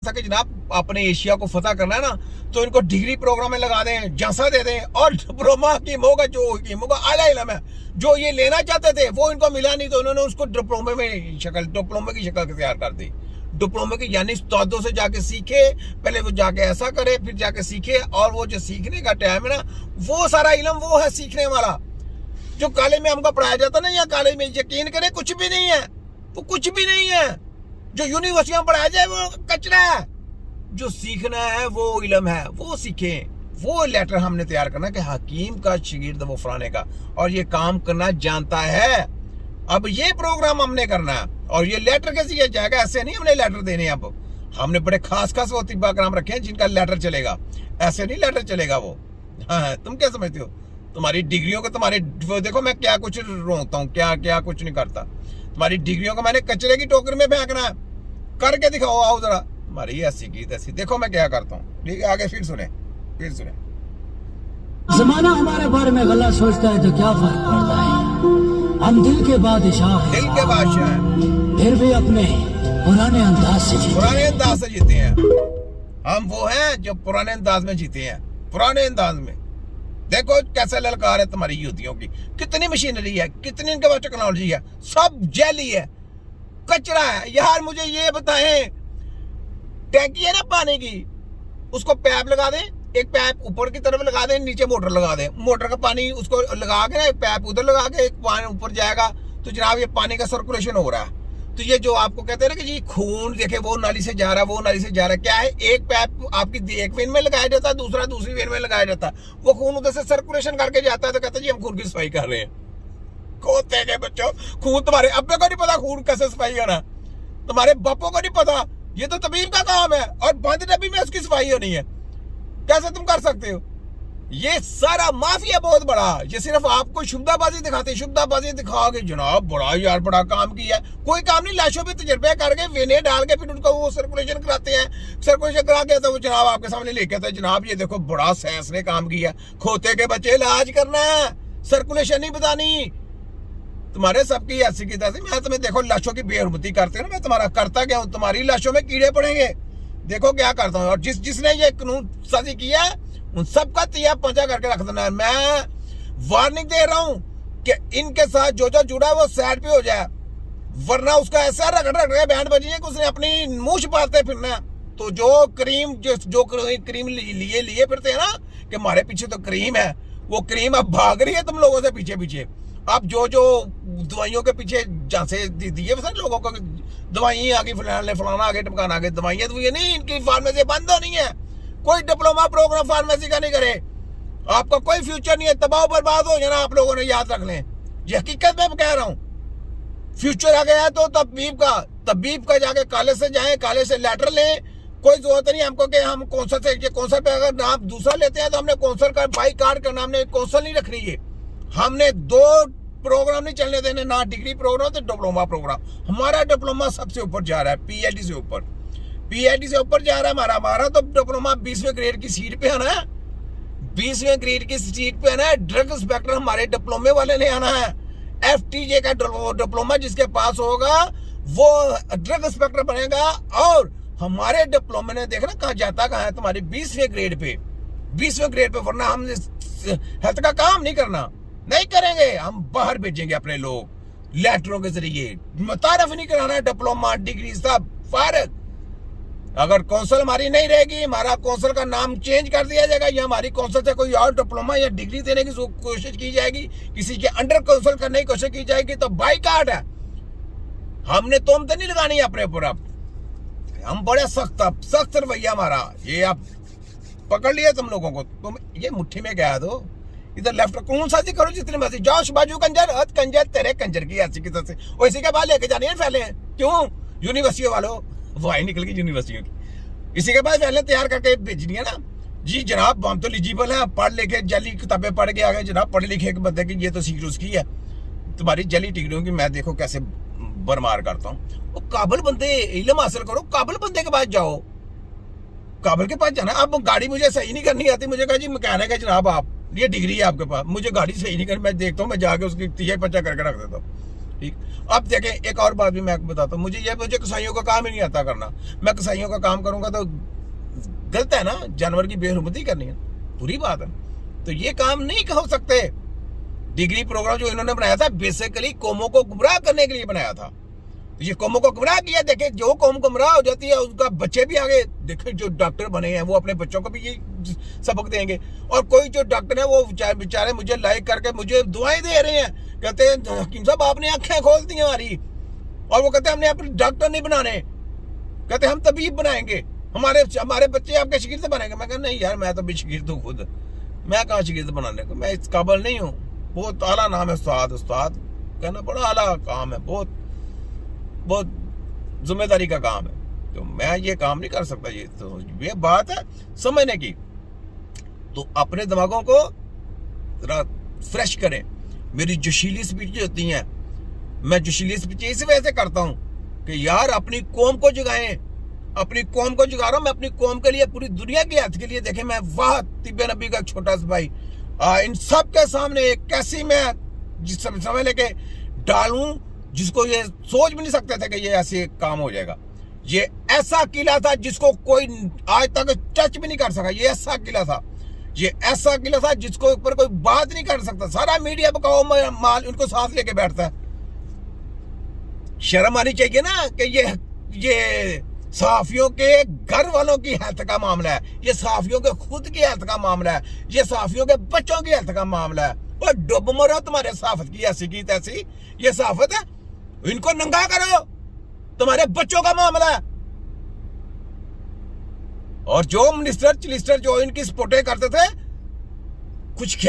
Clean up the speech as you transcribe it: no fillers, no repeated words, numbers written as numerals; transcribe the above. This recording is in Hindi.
था कि जनाब अपने एशिया को फतह करना है ना, तो इनको डिग्री प्रोग्राम में लगा दें, जंसा दे दें, और डिप्लोमा हकीम होगा, जो हकीम होगा आला इल्म है, जो ये लेना चाहते थे वो इनको मिला नहीं, तो उन्होंने उसको डिप्लोमे की शक्ल तैयार कर दी। डिप्लोमे की यानी उस्तादों से जाके सीखे, पहले वो जाके ऐसा करे, फिर जाके सीखे, और वो जो सीखने का टाइम है ना, वो सारा इल्म वो है सीखने वाला। जो कॉलेज में हमको पढ़ाया जाता ना, या कॉलेज में, यकीन करें कुछ भी नहीं है, वो कुछ भी नहीं है। जो यूनिवर्सिटियों में पढ़ाया जाए वो कचरा है। जो सीखना है वो इल्म है, वो सीखें। वो लेटर हमने तैयार करना कि हकीम का शागिर्द वो फलाने का, और ये काम करना जानता है। अब ये प्रोग्राम हमने करना है, और ये लेटर कैसे किया जाएगा? ऐसे नहीं हमने लेटर देने। अब हमने बड़े खास वो तिब्बा कराम रखे हैं जिनका लेटर चलेगा, ऐसे नहीं लेटर चलेगा वो। हाँ, तुम क्या समझते हो? तुम्हारी डिग्रियों को, तुम्हारे देखो मैं क्या कुछ रोता हूँ, क्या कुछ नहीं करता। तुम्हारी डिग्रियों को मैंने कचरे की टोकरी में फेंकना है, करके दिखाओ, आओ जरा। हमारी ऐसी की तैसी, देखो मैं क्या करता हूँ। ठीक है, आगे फिर सुने। जमाना हमारे बारे में गलत सोचता है तो क्या फर्क पड़ता है? हम दिल के बादशाह हैं, दिल के बादशाह हैं, फिर भी अपने पुराने अंदाज से जीते हैं। हम वो हैं जो पुराने अंदाज में जीते हैं, पुराने अंदाज में। देखो कैसे ललकार है तुम्हारी युवतियों की, कितनी मशीनरी है, कितनी इनके पास टेक्नोलॉजी है, सब जैली है, कचरा है। यार मुझे ये बताएं, टैंकी है ना पानी की, उसको पैप लगा दें, एक पैप ऊपर की तरफ लगा दें, नीचे मोटर लगा दें, मोटर का पानी उसको लगा के ना, एक पैप उधर लगा के, एक पानी ऊपर जाएगा, तो जनाब ये पानी का सर्कुलेशन हो रहा है। तो ये जो आपको कहते हैं ना कि जी खून देखे वो नाली से जा रहा है, वो नाली से जा रहा है, क्या है? एक पैप आपकी एक वेन में लगाया जाता है, दूसरा दूसरी वेन में लगाया जाता है, वो खून उधर से सर्कुलेशन करके जाता है, तो कहते हैं जी हम खून की सफाई कर रहे हैं। खोते के बच्चों, खून तुम्हारे अब्बे को नहीं पता खून कैसे सफाई करना, तुम्हारे बापों को नहीं पता, ये तो तबीब का काम है, और बंद डब्बी में उसकी सफाई होनी है, कैसे तुम कर सकते हो? ये सारा माफिया बहुत बड़ा, ये सिर्फ आपको शुभदाबाजी दिखाते, शुभदाबाजी दिखा के जनाब बड़ा यार बड़ा काम किया। कोई काम नहीं, लाशों पे तजर्बे करके वेने डाल के फिर उनको वो सर्कुलेशन कराते हैं, सर्कुलेशन करा के तो वो जनाब आपके सामने लेके आते हैं, जनाब ये देखो बड़ा साइंस ने काम किया। खोते के बच्चे इलाज करना है, सर्कुलेशन नहीं बतानी। तुम्हारे सबकी ऐसी की तैसी, मैं तुम्हें देखो लाशों की बेहरमती करते हो ना, मैं तुम्हारा करता क्या हूँ? तुम्हारी लाशों में कीड़े पड़ेंगे, देखो क्या करता हूँ। और जिसने ये कानून साजी किया उन सबका तिया पंचा करके रख देना है। मैं वार्निंग दे रहा हूं कि इनके साथ जो जुड़ा है वो साइड पे हो जाए, वरना उसका ऐसा रगड़ बैंड बजी है कि उसने अपनी मुंह छुपाते फिरना। तो जो क्रीम लिए फिरते हैं ना कि हमारे पीछे तो क्रीम है, वो क्रीम अब भाग रही है तुम लोगों से पीछे। अब जो दवाइयों के पीछे जैसे दिए लोगों को दवाइयां आगे, फलाना आगे, टमकाना आगे, दवाइयां तो ये नहीं, इनकी फार्मेसी बंद होनी है। कोई डिप्लोमा प्रोग्राम फार्मेसी का नहीं करे, आपका कोई फ्यूचर नहीं है, तबाह बर्बाद हो जाना आप लोगों ने, याद रख लें। ये हकीकत में कह रहा हूं। फ्यूचर आ गया तो तबीब का जाके कॉलेज से जाएं, कॉलेज से लेटर लें। कोई जरूरत नहीं हमको कि हम कौंसल से, कौंसल पे अगर नाम दूसरा लेते हैं तो हमने कौंसल का बाई कार्ड करना, हमने कौंसल नहीं रखनी है। हमने दो प्रोग्राम नहीं चलने देने, ना डिग्री प्रोग्राम तो डिप्लोमा प्रोग्राम। हमारा डिप्लोमा सबसे ऊपर जा रहा है, पीएचडी से ऊपर जा रहा है हमारा तो डिप्लोमा 20वें ग्रेड की सीट पे आना है, 20वें ग्रेड की सीट पे आना है। ड्रग इंस्पेक्टर हमारे डिप्लोमे वाले ने आना है। एफटीजे का डिप्लोमा जिसके पास होगा वो ड्रग इंस्पेक्टर बनेगा। और हमारे डिप्लोमे ने देखना कहाँ जाता कहाँ है, तुम्हारी 20वें ग्रेड पे, वरना हम हेल्थ का काम नहीं करेंगे, हम बाहर भेजेंगे अपने लोग लेटरों के जरिए। मुतारफ नहीं कराना, डिप्लोमा डिग्री सब फारग। अगर कौंसल हमारी नहीं रहेगी, हमारा कौंसल का नाम चेंज कर दिया जाएगा, या हमारी कौंसल से कोई और डिप्लोमा या डिग्री देने की कोशिश की जाएगी, किसी के अंडर कौंसल करने की कोशिश की जाएगी, तो बाइकाट है। हमने तोहमत नहीं लगानी अपने ऊपर। अब हम बड़े सख्त रवैया हमारा, ये आप पकड़ लिए तुम लोगों को। तुम ये मुट्ठी में गया दो, इधर लेफ्ट कौन सा करो जितनी मर्जी, जाओ बाजू कंजर तेरे कंजर की ऐसी की तरह से, वैसे के बाद लेके जाने फैले हैं। क्यों? यूनिवर्सिटी वालों वाई निकल गई यूनिवर्सिटियों की, इसी के बाद पहले तैयार करके भेजनी है ना जी। जनाब हम तो एलिजिबल है, पढ़ लिखे जली किताबें पढ़ के आ गए जनाब, पढ़े लिखे के बंदे की ये तो सीट उसकी है। तुम्हारी जली डिग्रियों की मैं देखो कैसे बरमार करता हूँ। वो काबिल बंदे इल्म हासिल करो, काबिल बंदे के पास जाओ, काबिल के पास जाना। अब गाड़ी मुझे सही नहीं करनी आती, मुझे कहा जी मैकेनिक है जनाब, आप ये डिग्री है आपके पास, मुझे गाड़ी सही नहीं करनी, मैं देखता हूँ, मैं जाके उसकी तिया पच्चा करके रख देता हूँ। ठीक। अब देखें, एक और बात भी मैं आपको बताता हूँ, मुझे कसाईयों का काम ही नहीं आता करना। मैं कसाईयों का काम करूंगा तो गलत है ना, जानवर की बेहुरमती करनी है, बुरी बात है। तो ये काम नहीं हो सकते। डिग्री प्रोग्राम जो इन्होंने बनाया था बेसिकली कौमों को गुमराह करने के लिए बनाया था। तो ये कौमों को गुमराह किया। देखे, जो कौम गुमराह हो जाती है उसका बच्चे भी आगे, देखे जो डॉक्टर बने हैं वो अपने बच्चों को भी ये सबक देंगे। और कोई जो डॉक्टर है वो बेचारे मुझे लाइक करके मुझे दुआएं दे रहे हैं, कहते हैं हकीम साहब आपने आंखें खोल दी हमारी। और वो कहते हैं हमने अपने डॉक्टर नहीं बनाने, कहते हम तबीब बनाएंगे, हमारे बच्चे आपके शागिर्द बनेंगे। मैं कहता नहीं यार, मैं तो भी शागिर्द हूँ खुद, मैं कहाँ शागिर्द बनाने को, मैं इस काबिल नहीं हूँ। बहुत आला नाम है उस्ताद। उस्ताद कहना बड़ा आला काम है, बहुत बहुत जिम्मेदारी का काम है। तो मैं ये काम नहीं कर सकता। ये बात है समझने की। तो अपने दिमागों को जरा फ्रेश करें। मेरी जोशीली स्पीचें होती हैं, मैं जोशीली स्पीचें इस वजह से करता हूं कि यार अपनी कौम को जगाएं, अपनी कौम को जगा रहा हूं मैं, अपनी कौम के लिए, पूरी दुनिया के हथ के लिए। देखें, मैं वाह तिब्बे नबी का छोटा सा भाई, इन सब के सामने एक कैसी मैं जिस समय लेके डालूं जिसको ये सोच भी नहीं सकते थे कि ये ऐसे काम हो जाएगा। ये ऐसा किला था जिसको कोई आज तक टच भी नहीं कर सका। ये ऐसा किला था, ये ऐसा किला था जिसको ऊपर कोई बात नहीं कर सकता। सारा मीडिया बकाओ माल उनको साथ लेके बैठता है। शर्म आनी चाहिए ना कि ये सहाफियों के घर वालों की हेल्थ का मामला है, ये सहाफियों के खुद की हेल्थ का मामला है, ये सहाफियों के बच्चों की हेल्थ का मामला है। और डुब मरो तुम्हारे सहाफत की ऐसी की तैसी, ये सहाफत है, इनको नंगा करो, तुम्हारे बच्चों का मामला है। और जो मिनिस्टर चिलिस्टर जो इनकी सपोर्टें करते थे, कुछ ख्याल